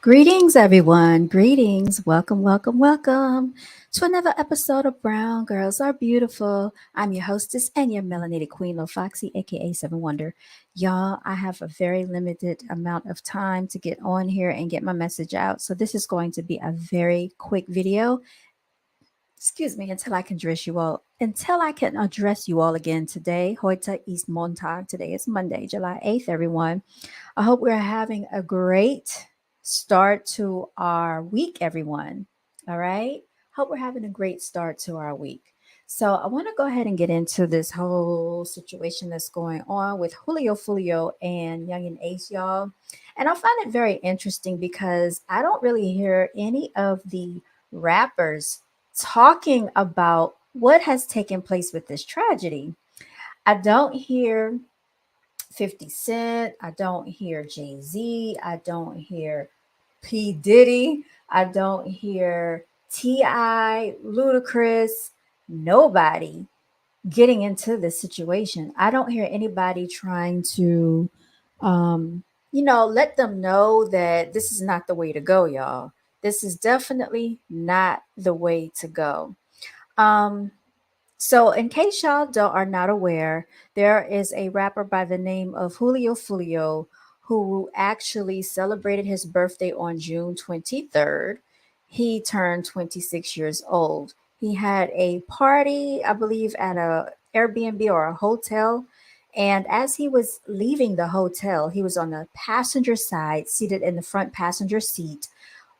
Greetings, everyone. Greetings. Welcome, welcome, welcome to another episode of Brown Girls Are Beautiful. I'm your hostess and your melanated queen, Lil Foxy, aka Seven Wonder. Y'all, I have a very limited amount of time to get on here and get my message out. So this is going to be a very quick video. Excuse me, until I can address you all again today. Heute ist Montag. Today is Monday, July 8th, everyone. I hope we're having a great start to our week, everyone. All right. Hope we're having a great start to our week. So I want to go ahead and get into this whole situation that's going on with Foolio and Yungeen Ace, y'all. And I find it very interesting because I don't really hear any of the rappers talking about what has taken place with this tragedy. I don't hear 50 Cent. I don't hear Jay-Z. I don't hear P. Diddy. I don't hear T.I., Ludacris, nobody getting into this situation. I don't hear anybody trying to, let them know that this is not the way to go, y'all. This is definitely not the way to go. So, in case y'all are not aware, there is a rapper by the name of Foolio who actually celebrated his birthday on June 23rd. He turned 26 years old. He had a party, I believe, at a Airbnb or a hotel. And as he was leaving the hotel, he was on the passenger side, seated in the front passenger seat,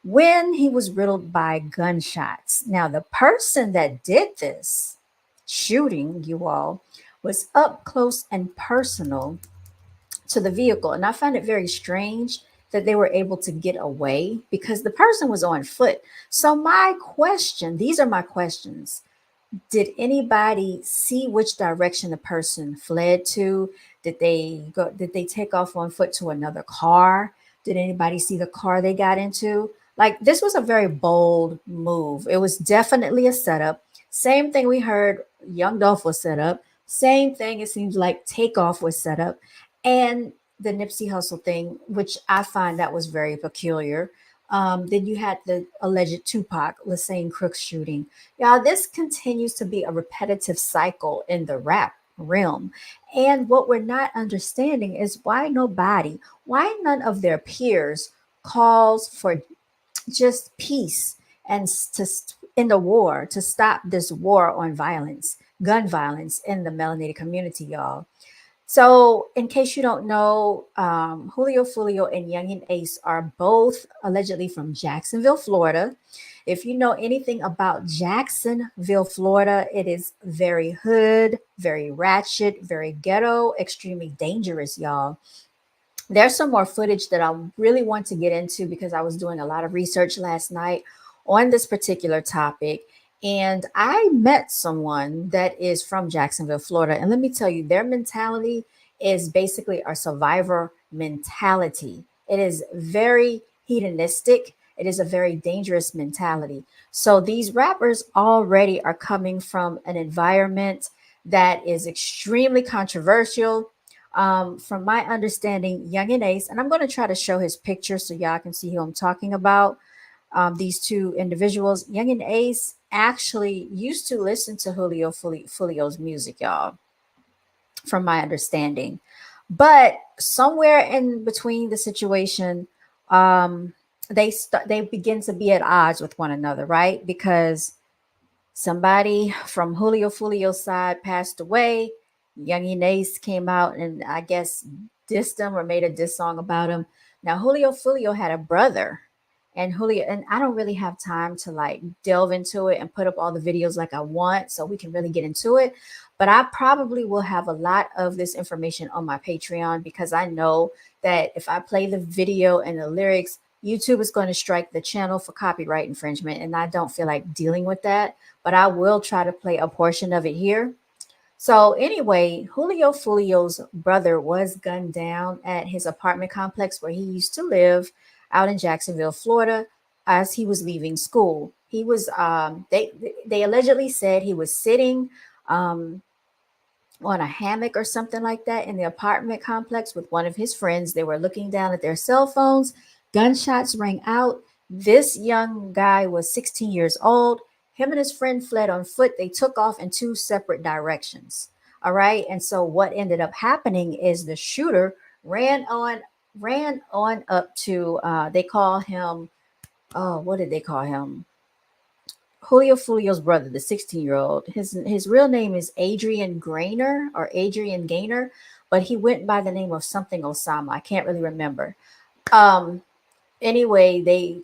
when he was riddled by gunshots. Now, the person that did this shooting, you all, was up close and personal to the vehicle. And I find it very strange that they were able to get away because the person was on foot. So these are my questions. Did anybody see which direction the person fled to? Did they take off on foot to another car? Did anybody see the car they got into? Like, this was a very bold move. It was definitely a setup. Same thing we heard Young Dolph was set up. Same thing, it seems like Takeoff was set up. And the Nipsey Hussle thing, which I find that was very peculiar. Then you had the alleged Tupac Lassane Crooks shooting. Y'all, this continues to be a repetitive cycle in the rap realm. And what we're not understanding is why none of their peers calls for just peace and to end the war, to stop this war on violence, gun violence in the melanated community, y'all. So, in case you don't know, Foolio and Yungeen Ace are both allegedly from Jacksonville, Florida. If you know anything about Jacksonville, Florida, it is very hood, very ratchet, very ghetto, extremely dangerous, y'all. There's some more footage that I really want to get into because I was doing a lot of research last night on this particular topic. And I met someone that is from Jacksonville, Florida. And let me tell you, their mentality is basically a survivor mentality. It is very hedonistic. It is a very dangerous mentality. So these rappers already are coming from an environment that is extremely controversial. From my understanding, Yungeen Ace, and I'm going to try to show his picture so y'all can see who I'm talking about. These two individuals, Yungeen Ace, actually used to listen to Foolio's music, y'all, from my understanding. But somewhere in between the situation, they begin to be at odds with one another, right? Because somebody from Foolio's side passed away. Yungeen Ace came out and I guess dissed him or made a diss song about him. Now Foolio had a brother. And I don't really have time to like delve into it and put up all the videos like I want, so we can really get into it. But I probably will have a lot of this information on my Patreon because I know that if I play the video and the lyrics, YouTube is going to strike the channel for copyright infringement, and I don't feel like dealing with that. But I will try to play a portion of it here. So anyway, Julio Fulio's brother was gunned down at his apartment complex where he used to live out in Jacksonville, Florida, as he was leaving school. He was they allegedly said he was sitting um on a hammock or something like that in the apartment complex with one of his friends. They were looking down at their cell phones. Gunshots rang out. This young guy was 16 years old. Him and his friend fled on foot. They took off in two separate directions. All right. And so what ended up happening is the shooter ran on up to they call him, oh, what did they call him? Julio Fulio's brother, the 16-year-old. His real name is Adrien Gainer or Adrien Gainer, but he went by the name of something Osama. I can't really remember. Um anyway, they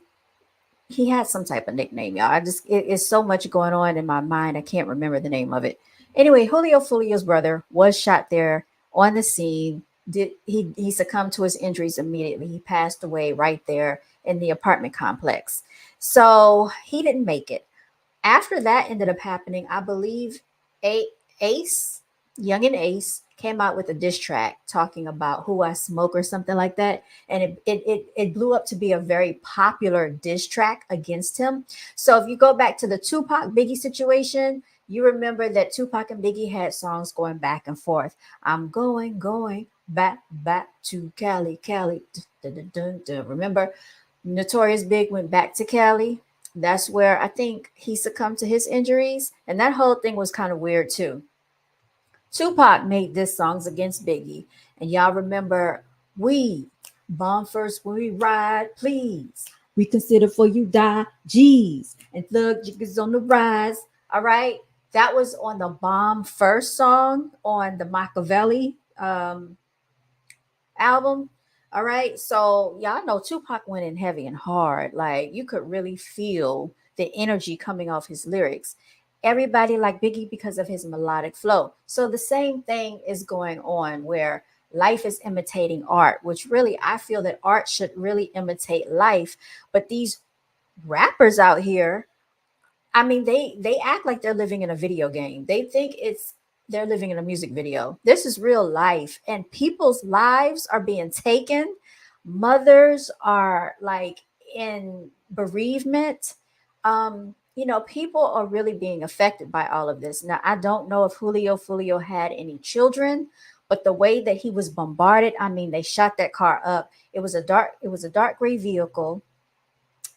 he had some type of nickname, y'all. It's so much going on in my mind. I can't remember the name of it. Anyway, Julio Fulio's brother was shot there on the scene. He succumbed to his injuries immediately. He passed away right there in the apartment complex. So he didn't make it. After that ended up happening, I believe a Ace, Young and Ace, came out with a diss track talking about who I smoke or something like that. And it blew up to be a very popular diss track against him. So if you go back to the Tupac Biggie situation, you remember that Tupac and Biggie had songs going back and forth. I'm going back to Cali, Cali. Dun, dun, dun, dun. Remember, Notorious Big went back to Cali. That's where I think he succumbed to his injuries. And that whole thing was kind of weird too. Tupac made diss songs against Biggie. And y'all remember, we bomb first when we ride, please. We consider for you die, G's. And Thug Jiggers on the rise. All right. That was on the Bomb First song on the Machiavelli album. All right. So y'all know Tupac went in heavy and hard. Like you could really feel the energy coming off his lyrics. Everybody liked Biggie because of his melodic flow. So the same thing is going on where life is imitating art, which really I feel that art should really imitate life. But these rappers out here, I mean, they act like they're living in a video game. They think it's they're living in a music video. This is real life, and people's lives are being taken. Mothers are like in bereavement. People are really being affected by all of this. Now, I don't know if Julio Fulio had any children, but the way that he was bombarded, I mean, they shot that car up. It was a dark gray vehicle.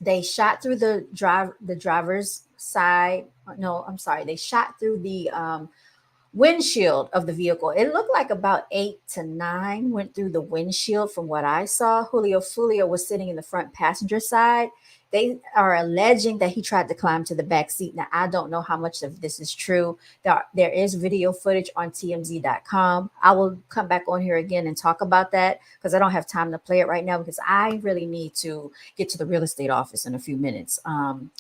They shot through the driver's side. No, I'm sorry. They shot through the windshield of the vehicle. It looked like about 8 to 9 went through the windshield from what I saw. Julio Fulio was sitting in the front passenger side. They are alleging that he tried to climb to the back seat. Now, I don't know how much of this is true. There is video footage on TMZ.com. I will come back on here again and talk about that because I don't have time to play it right now because I really need to get to the real estate office in a few minutes.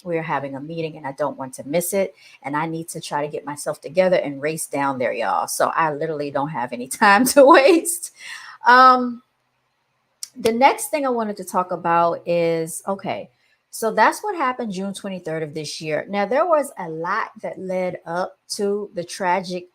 We're having a meeting and I don't want to miss it. And I need to try to get myself together and race down there, y'all. So I literally don't have any time to waste. The next thing I wanted to talk about is okay. So that's what happened June 23rd of this year. Now, there was a lot that led up to the tragic,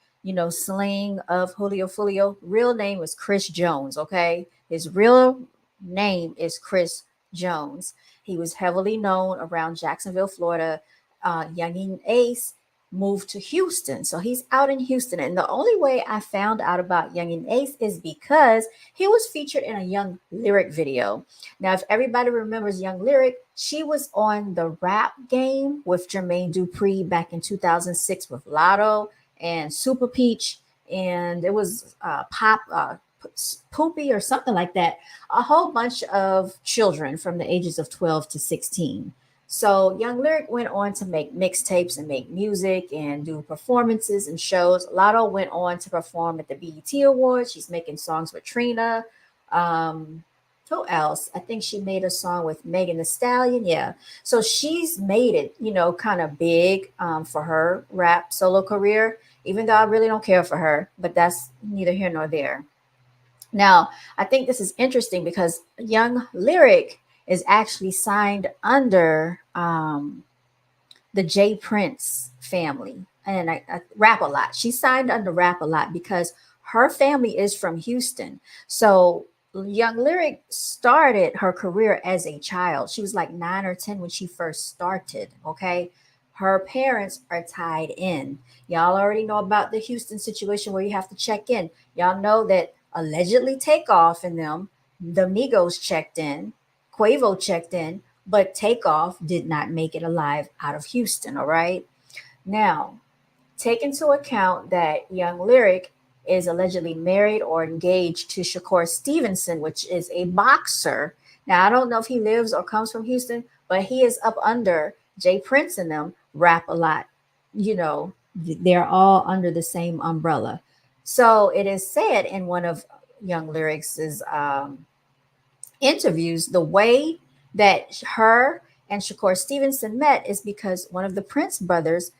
slaying of Julio Fulio. Real name was Chris Jones, okay? His real name is Chris Jones. He was heavily known around Jacksonville, Florida. Yungeen Ace moved to Houston. So he's out in Houston. And the only way I found out about Yungeen Ace is because he was featured in a Young Lyric video. Now, if everybody remembers Young Lyric, she was on the rap game with Jermaine Dupri back in 2006 with Lotto and Super Peach. And it was Poopy or something like that. A whole bunch of children from the ages of 12 to 16. So Young Lyric went on to make mixtapes and make music and do performances and shows. Lotto went on to perform at the BET Awards. She's making songs with Trina. Who else? I think she made a song with Megan Thee Stallion. Yeah. So she's made it, kind of big for her rap solo career. even though I really don't care for her, but that's neither here nor there. Now, I think this is interesting because Young Lyric is actually signed under the J Prince family, and I Rap a Lot. She signed under Rap a Lot because her family is from Houston. So Young Lyric started her career as a child. She was like 9 or 10 when she first started. Okay. Her parents are tied in. Y'all already know about the Houston situation where you have to check in. Y'all know that allegedly Takeoff and them, the Migos checked in, Quavo checked in, but Takeoff did not make it alive out of Houston. All right. Now, take into account that Young Lyric is allegedly married or engaged to Shakur Stevenson, which is a boxer. Now, I don't know if he lives or comes from Houston, but he is up under Jay Prince and them Rap a Lot. You know, they're all under the same umbrella. So it is said in one of Young Lyrics' interviews, the way that her and Shakur Stevenson met is because one of the Prince brothers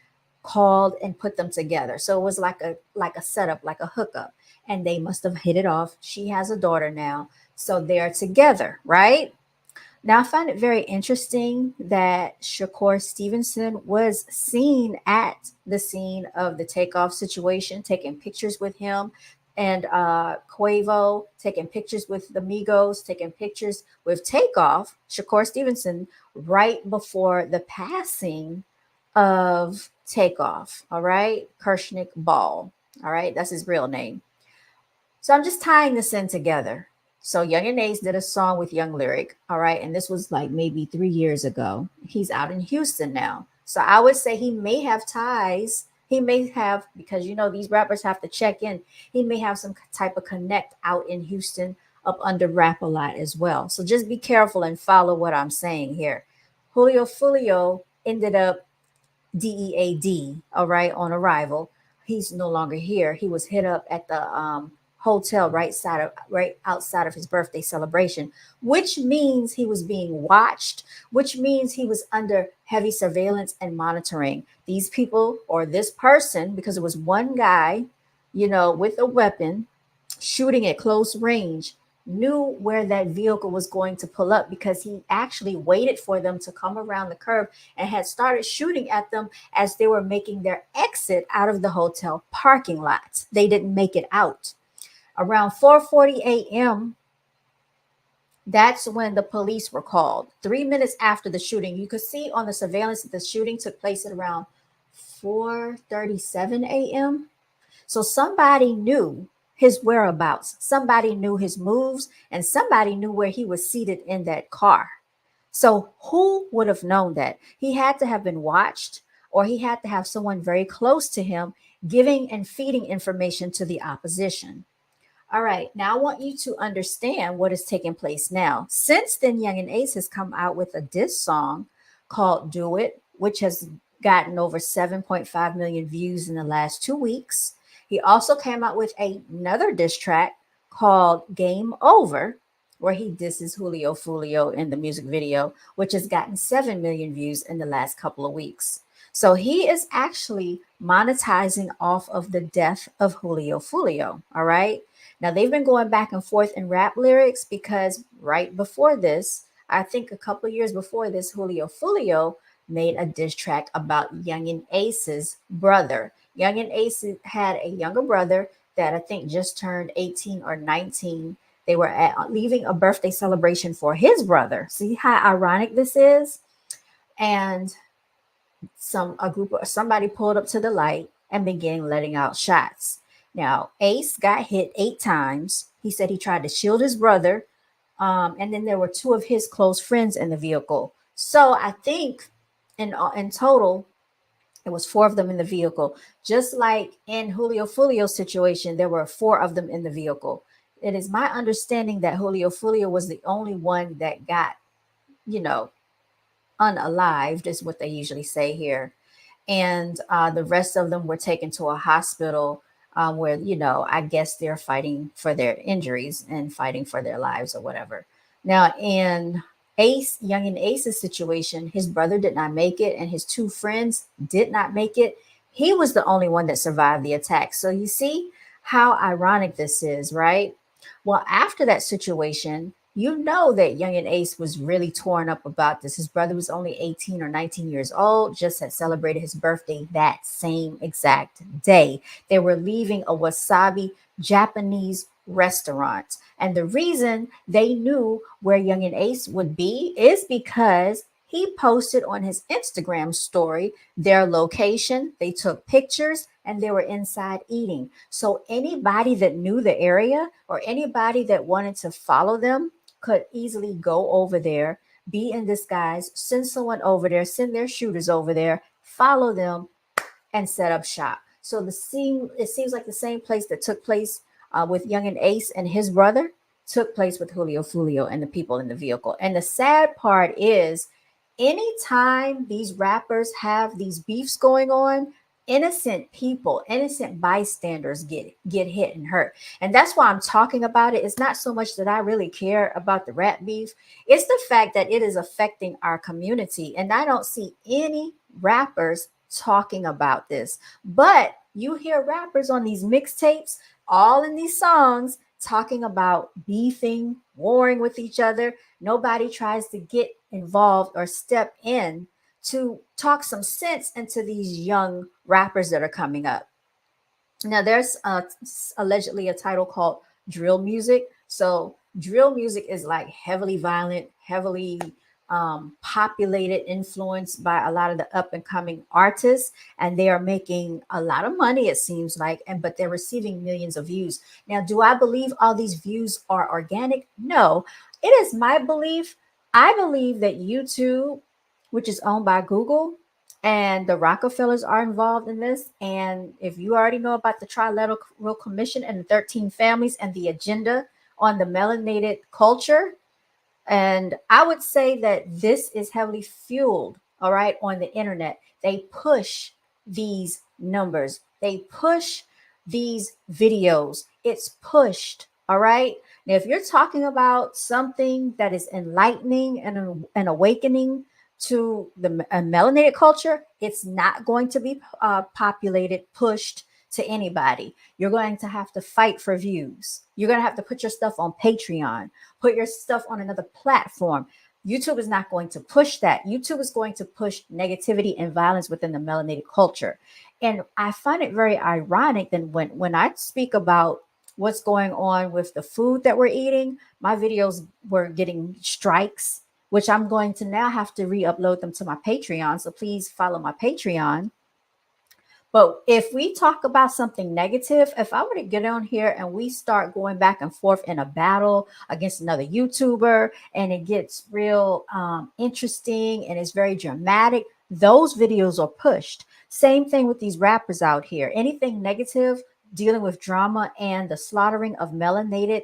called and put them together. So it was like a setup, like a hookup, and they must have hit it off. She has a daughter now, so they're together, right? Now, I find it very interesting that Shakur Stevenson was seen at the scene of the Takeoff situation, taking pictures with him and Quavo, taking pictures with the Migos, taking pictures with Takeoff, Shakur Stevenson, right before the passing of Takeoff. All right. Kershnick Ball. All right. That's his real name. So I'm just tying this in together. So Young and Ace did a song with Young Lyric, all right, and this was like maybe 3 years ago. He's out in Houston now, so I would say he may have ties. He may have, because you know these rappers have to check in. He may have some type of connect out in Houston up under Rap a Lot as well. So just be careful and follow what I'm saying here. Julio Fulio ended up DEAD, all right, on arrival. He's no longer here. He was hit up at the hotel right outside of his birthday celebration, which means he was being watched, which means he was under heavy surveillance and monitoring. These people or this person, because it was one guy, you know, with a weapon shooting at close range, knew where that vehicle was going to pull up because he actually waited for them to come around the curve and had started shooting at them as they were making their exit out of the hotel parking lot. They didn't make it out. Around 4:40 a.m., that's when the police were called. 3 minutes after the shooting, you could see on the surveillance that the shooting took place at around 4:37 a.m. So somebody knew his whereabouts, somebody knew his moves, and somebody knew where he was seated in that car. So who would have known that? He had to have been watched, or he had to have someone very close to him giving and feeding information to the opposition. All right, now I want you to understand what is taking place now. Since then, Young and Ace has come out with a diss song called Do It, which has gotten over 7.5 million views in the last 2 weeks. He also came out with another diss track called Game Over, where he disses Julio Fulio in the music video, which has gotten 7 million views in the last couple of weeks. So he is actually monetizing off of the death of Julio Fulio. All right. Now they've been going back and forth in rap lyrics because right before this, I think a couple of years before this, Julio Fulio made a diss track about Young and Ace's brother. Young and Ace had a younger brother that I think just turned 18 or 19. They were leaving a birthday celebration for his brother. See how ironic this is? And somebody pulled up to the light and began letting out shots. Now, Ace got hit 8 times. He said he tried to shield his brother. And then there were two of his close friends in the vehicle. So I think in total, it was four of them in the vehicle. Just like in Julio Fulio's situation, there were four of them in the vehicle. It is my understanding that Julio Fulio was the only one that got, you know, unalived, is what they usually say here. And the rest of them were taken to a hospital where, you know, I guess they're fighting for their injuries and fighting for their lives or whatever. Now, in Young and Ace's situation, his brother did not make it and his two friends did not make it. He was the only one that survived the attack. So you see how ironic this is, right? Well, after that situation, you know that Young and Ace was really torn up about this. His brother was only 18 or 19 years old, just had celebrated his birthday that same exact day. They were leaving a wasabi Japanese restaurant. And the reason they knew where Young and Ace would be is because he posted on his Instagram story their location. They took pictures and they were inside eating. So anybody that knew the area or anybody that wanted to follow them could easily go over there, be in disguise, send someone over there, send their shooters over there, follow them, and set up shop. So the scene, it seems like the same place that took place with Young and Ace and his brother took place with Julio Fulio and the people in the vehicle. And the sad part is, anytime these rappers have these beefs going on, innocent people, innocent bystanders get hit and hurt. And that's why I'm talking about it. It's not so much that I really care about the rap beef. It's the fact that it is affecting our community. And I don't see any rappers talking about this. But you hear rappers on these mixtapes, all in these songs, talking about beefing, warring with each other. Nobody tries to get involved or step in to talk some sense into these young rappers that are coming up. Now, there's allegedly a title called drill music. So, drill music is like heavily violent, heavily populated, influenced by a lot of the up and coming artists, and they are making a lot of money. It seems like, and but they're receiving millions of views. Now, do I believe all these views are organic? No, it is my belief. I believe that YouTube, which is owned by Google, and the Rockefellers are involved in this. And if you already know about the Trilateral Commission and the 13 families and the agenda on the melanated culture, and I would say that this is heavily fueled, all right, on the internet. They push these numbers, they push these videos. It's pushed, all right. Now, if you're talking about something that is enlightening and an awakening to the melanated culture, it's not going to be populated, pushed to anybody. You're going to have to fight for views. You're going to have to put your stuff on Patreon, put your stuff on another platform. YouTube is not going to push that. YouTube is going to push negativity and violence within the melanated culture. And I find it very ironic that when I speak about what's going on with the food that we're eating, my videos were getting strikes, which I'm going to now have to re-upload them to my Patreon. So please follow my Patreon. But if we talk about something negative, if I were to get on here and we start going back and forth in a battle against another YouTuber and it gets real interesting and it's very dramatic, those videos are pushed. Same thing with these rappers out here. Anything negative dealing with drama and the slaughtering of melanated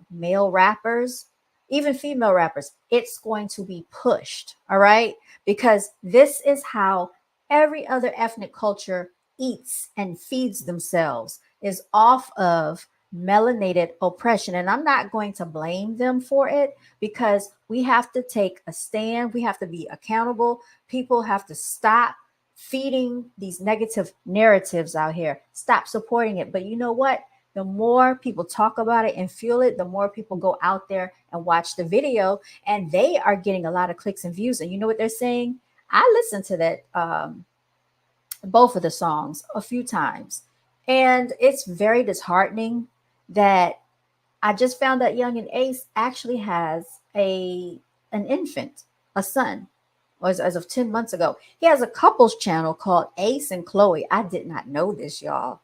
male rappers, even female rappers, it's going to be pushed. All right. Because this is how every other ethnic culture eats and feeds themselves, is off of melanated oppression. And I'm not going to blame them for it, because we have to take a stand. We have to be accountable. People have to stop feeding these negative narratives out here, stop supporting it. But you know what? The more people talk about it and fuel it, the more people go out there and watch the video, and they are getting a lot of clicks and views. And you know what they're saying? I listened to that, both of the songs a few times, and it's very disheartening that I just found out Young and Ace actually has an infant, a son, as of 10 months ago. He has a couples channel called Ace and Chloe. I did not know this, y'all.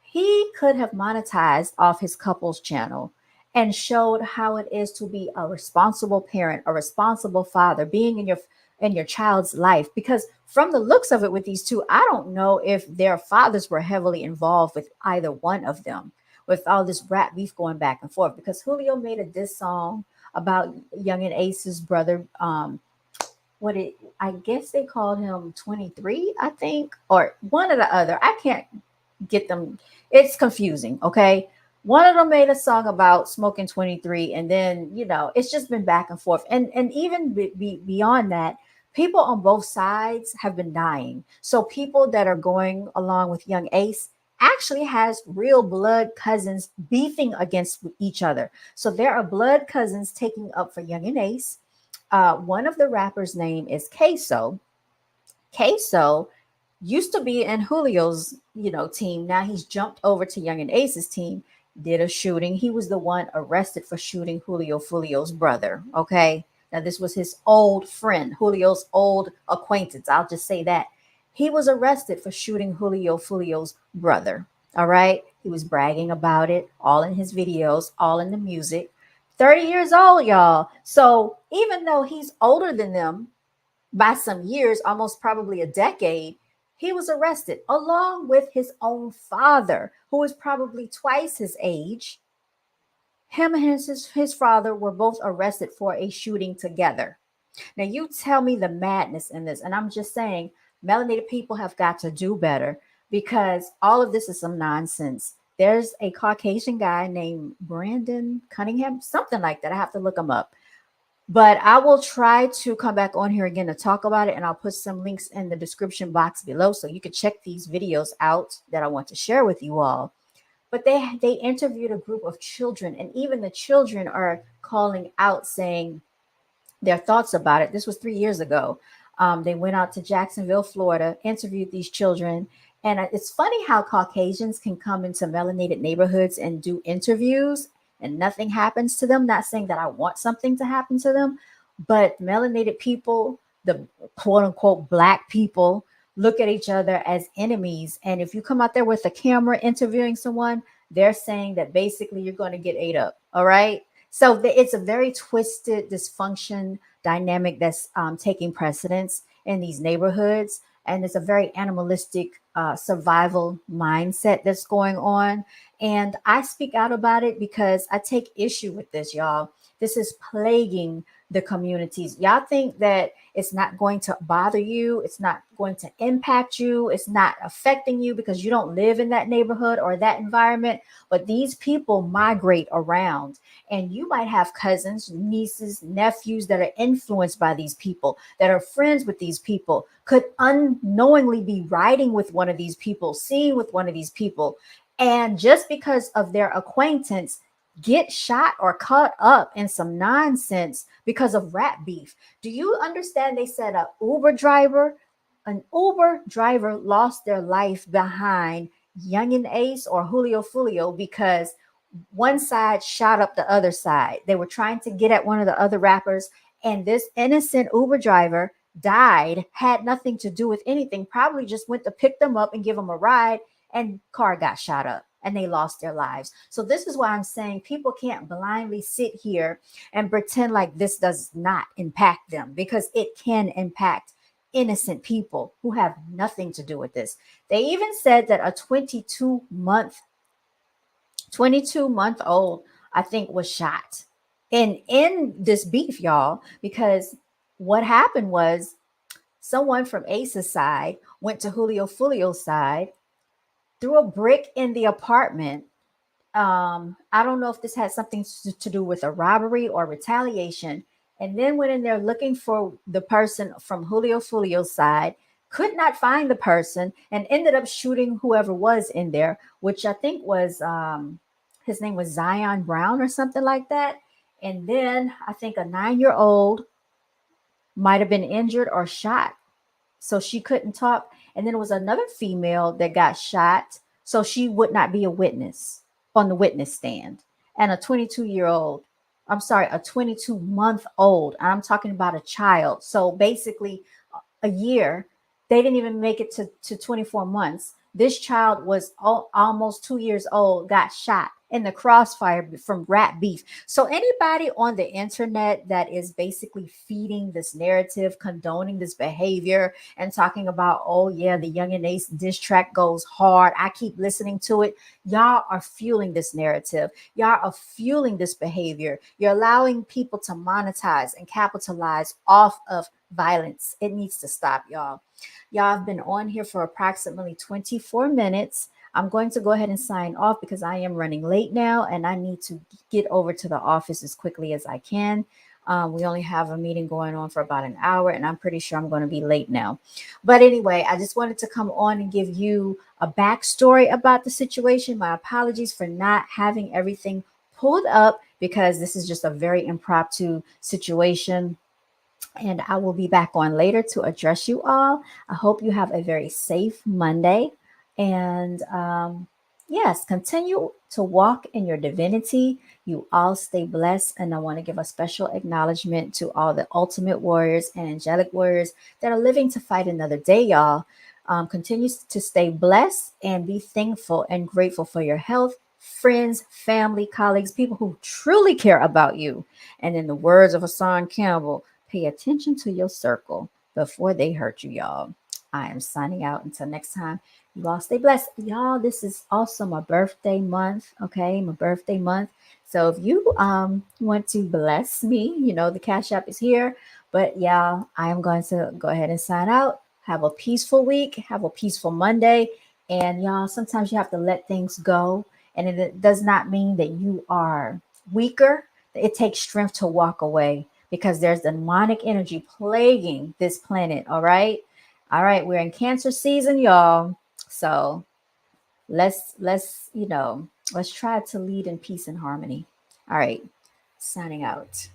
He could have monetized off his couples channel and showed how it is to be a responsible parent, a responsible father, being in your child's life. Because from the looks of it with these two, I don't know if their fathers were heavily involved with either one of them, with all this rap beef going back and forth. Because Julio made a diss song about Young and Ace's brother. I guess they called him 23, I think, or one or the other. I can't get them. It's confusing. Okay. One of them made a song about smoking 23, and then, it's just been back and forth. And even beyond that, People on both sides have been dying. So people that are going along with young Ace actually has real blood cousins beefing against each other. So there are blood cousins taking up for young and Ace. One of the rappers' name is Queso. Queso used to be in Julio's, team. Now he's jumped over to Young and Ace's team. Did a shooting. He was the one arrested for shooting Julio's brother. Okay. Now this was his old friend, Julio's old acquaintance. I'll just say that. He was arrested for shooting Julio's brother. All right. He was bragging about it, all in his videos, all in the music. 30 years old, y'all. So even though he's older than them, by some years, almost probably a decade, he was arrested along with his own father, who was probably twice his age. Him and his father were both arrested for a shooting together. Now, you tell me the madness in this. And I'm just saying, melanated people have got to do better because all of this is some nonsense. There's a Caucasian guy named Brandon Cunningham, something like that. I have to look him up. But I will try to come back on here again to talk about it, and I'll put some links in the description box below so you can check these videos out that I want to share with you all. But they interviewed a group of children, and even the children are calling out saying their thoughts about it. This was 3 years ago. They went out to Jacksonville, Florida, interviewed these children. And it's funny how Caucasians can come into melanated neighborhoods and do interviews and nothing happens to them. Not saying that I want something to happen to them, but melanated people, the quote unquote black people, look at each other as enemies. And if you come out there with a camera interviewing someone, they're saying that basically you're going to get ate up. All right. So it's a very twisted dysfunction dynamic that's taking precedence in these neighborhoods. And it's a very animalistic survival mindset that's going on. And I speak out about it because I take issue with this, y'all. This is plaguing the communities. Y'all think that it's not going to bother you, it's not going to impact you, it's not affecting you because you don't live in that neighborhood or that environment. But these people migrate around, and you might have cousins, nieces, nephews that are influenced by these people, that are friends with these people, could unknowingly be riding with one of these people, seeing with one of these people. And just because of their acquaintance, get shot or caught up in some nonsense because of rat beef. Do you understand? They said an Uber driver lost their life behind Youngin Ace or Julio Foolio because one side shot up the other side. They were trying to get at one of the other rappers, and this innocent Uber driver died, had nothing to do with anything, probably just went to pick them up and give them a ride, and car got shot up and they lost their lives. So this is why I'm saying people can't blindly sit here and pretend like this does not impact them, because it can impact innocent people who have nothing to do with this. They even said that a 22-month old, I think, was shot in this beef, y'all, because what happened was someone from Ace's side went to Julio Fulio's side, threw a brick in the apartment. I don't know if this had something to do with a robbery or retaliation, and then went in there looking for the person from Julio Fulio's side, could not find the person, and ended up shooting whoever was in there, which I think was his name was Zion Brown or something like that. And then I think a 9-year-old might have been injured or shot, so she couldn't talk. And then it was another female that got shot, so she would not be a witness on the witness stand. And a 22-year-old, I'm sorry, a 22-month-old. I'm talking about a child. So basically, a year, they didn't even make it to 24 months. This child was almost 2 years old, got shot in the crossfire from rat beef. So anybody on the internet that is basically feeding this narrative, condoning this behavior, and talking about, oh yeah, the Young and Ace diss track goes hard, I keep listening to it. Y'all are fueling this narrative. Y'all are fueling this behavior. You're allowing people to monetize and capitalize off of violence. It needs to stop, y'all. Y'all have been on here for approximately 24 minutes. I'm going to go ahead and sign off because I am running late now and I need to get over to the office as quickly as I can. We only have a meeting going on for about an hour, and I'm pretty sure I'm going to be late now. But anyway, I just wanted to come on and give you a backstory about the situation. My apologies for not having everything pulled up because this is just a very impromptu situation, and I will be back on later to address you all. I hope you have a very safe Monday. And yes, continue to walk in your divinity. You all stay blessed. And I want to give a special acknowledgement to all the ultimate warriors and angelic warriors that are living to fight another day, y'all. Continue to stay blessed and be thankful and grateful for your health, friends, family, colleagues, people who truly care about you. And in the words of Hassan Campbell, pay attention to your circle before they hurt you, y'all. I am signing out. Until next time, you all stay blessed. Y'all, this is also my birthday month. Okay, my birthday month. So if you want to bless me, you know, the Cash App is here. But y'all, I am going to go ahead and sign out. Have a peaceful week. Have a peaceful Monday. And y'all, sometimes you have to let things go. And it does not mean that you are weaker. It takes strength to walk away because there's demonic energy plaguing this planet. All right. All right. We're in Cancer season, y'all. So let's, let's try to lead in peace and harmony. All right. Signing out.